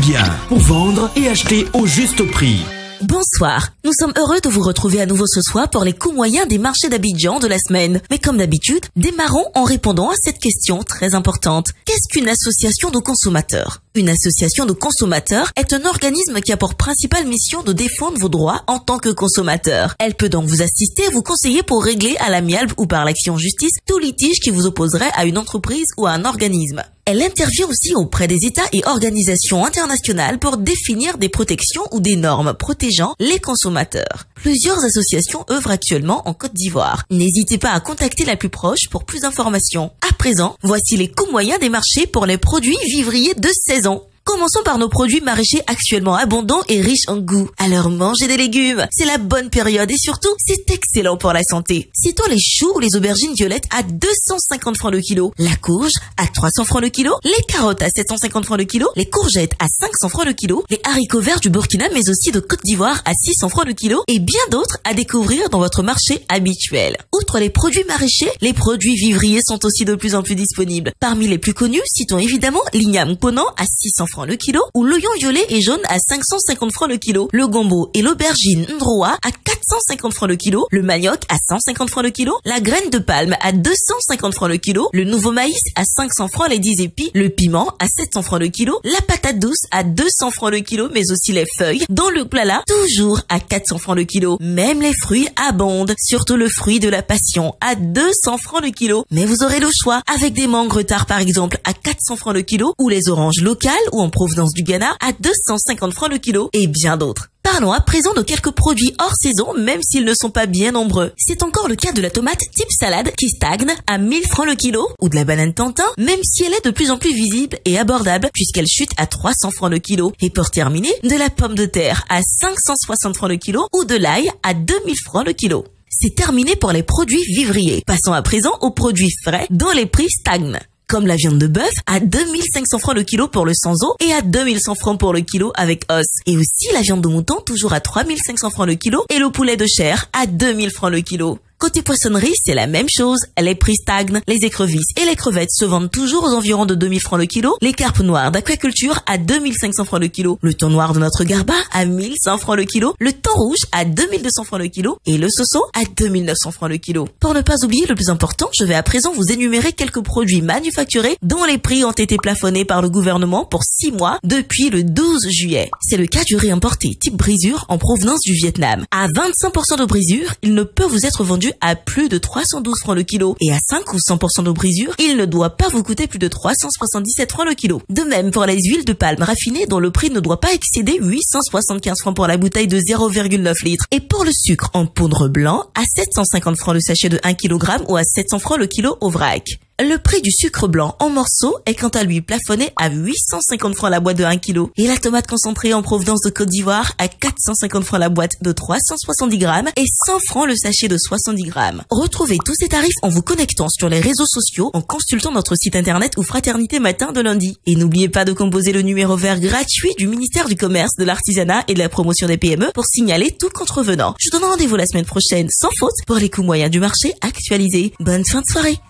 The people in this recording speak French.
bien pour vendre et acheter au juste prix. Bonsoir, nous sommes heureux de vous retrouver à nouveau ce soir pour les coûts moyens des marchés d'Abidjan de la semaine. Mais comme d'habitude, démarrons en répondant à cette question très importante. Qu'est-ce qu'une association de consommateurs ? Une association de consommateurs est un organisme qui a pour principale mission de défendre vos droits en tant que consommateur. Elle peut donc vous assister et vous conseiller pour régler à l'amiable ou par l'action en justice tout litige qui vous opposerait à une entreprise ou à un organisme. Elle intervient aussi auprès des États et organisations internationales pour définir des protections ou des normes protégeant les consommateurs. Plusieurs associations œuvrent actuellement en Côte d'Ivoire. N'hésitez pas à contacter la plus proche pour plus d'informations. À présent, voici les coûts moyens des marchés pour les produits vivriers de saison. Commençons par nos produits maraîchers actuellement abondants et riches en goût. Alors mangez des légumes, c'est la bonne période et surtout, c'est excellent pour la santé. Citons les choux ou les aubergines violettes à 250 francs le kilo, la courge à 300 francs le kilo, les carottes à 750 francs le kilo, les courgettes à 500 francs le kilo, les haricots verts du Burkina mais aussi de Côte d'Ivoire à 600 francs le kilo et bien d'autres à découvrir dans votre marché habituel. Outre les produits maraîchers, les produits vivriers sont aussi de plus en plus disponibles. Parmi les plus connus, citons évidemment l'igname ponant à 600 francs le kilo ou l'oignon violet et jaune à 550 francs le kilo, le gombo et l'aubergine ndroa à 450 francs le kilo, le manioc à 150 francs le kilo, la graine de palme à 250 francs le kilo, le nouveau maïs à 500 francs les 10 épis, le piment à 700 francs le kilo, la patate douce à 200 francs le kilo mais aussi les feuilles dans le plala toujours à 400 francs le kilo. Même les fruits abondent, surtout le fruit de la passion à 200 francs le kilo. Mais vous aurez le choix avec des mangues retard par exemple à 400 francs le kilo ou les oranges locales ou en provenance du Ghana à 250 francs le kilo et bien d'autres. Parlons à présent de quelques produits hors saison, même s'ils ne sont pas bien nombreux. C'est encore le cas de la tomate type salade qui stagne à 1000 francs le kilo, ou de la banane Tantin, même si elle est de plus en plus visible et abordable puisqu'elle chute à 300 francs le kilo. Et pour terminer, de la pomme de terre à 560 francs le kilo, ou de l'ail à 2000 francs le kilo. C'est terminé pour les produits vivriers. Passons à présent aux produits frais dont les prix stagnent. Comme la viande de bœuf à 2500 francs le kilo pour le sans os et à 2100 francs pour le kilo avec os. Et aussi la viande de mouton toujours à 3500 francs le kilo et le poulet de chair à 2000 francs le kilo. Côté poissonnerie, c'est la même chose. Les prix stagnent. Les écrevisses et les crevettes se vendent toujours aux environs de 2000 francs le kilo. Les carpes noires d'aquaculture à 2500 francs le kilo. Le thon noir de notre garba à 1100 francs le kilo. Le thon rouge à 2200 francs le kilo. Et le soso à 2900 francs le kilo. Pour ne pas oublier le plus important, je vais à présent vous énumérer quelques produits manufacturés dont les prix ont été plafonnés par le gouvernement pour 6 mois depuis le 12 juillet. C'est le cas du riz importé type brisure en provenance du Vietnam. À 25% de brisure, il ne peut vous être vendu à plus de 312 francs le kilo. Et à 5 ou 100% de brisure, il ne doit pas vous coûter plus de 377 francs le kilo. De même pour les huiles de palme raffinées dont le prix ne doit pas excéder 875 francs pour la bouteille de 0,9 litres. Et pour le sucre en poudre blanc, à 750 francs le sachet de 1 kg ou à 700 francs le kilo au vrac. Le prix du sucre blanc en morceaux est quant à lui plafonné à 850 francs la boîte de 1 kg. Et la tomate concentrée en provenance de Côte d'Ivoire à 450 francs la boîte de 370 grammes et 100 francs le sachet de 70 grammes. Retrouvez tous ces tarifs en vous connectant sur les réseaux sociaux, en consultant notre site internet ou Fraternité Matin de lundi. Et n'oubliez pas de composer le numéro vert gratuit du ministère du Commerce, de l'Artisanat et de la Promotion des PME pour signaler tout contrevenant. Je vous donne rendez-vous la semaine prochaine sans faute pour les coûts moyens du marché actualisés. Bonne fin de soirée.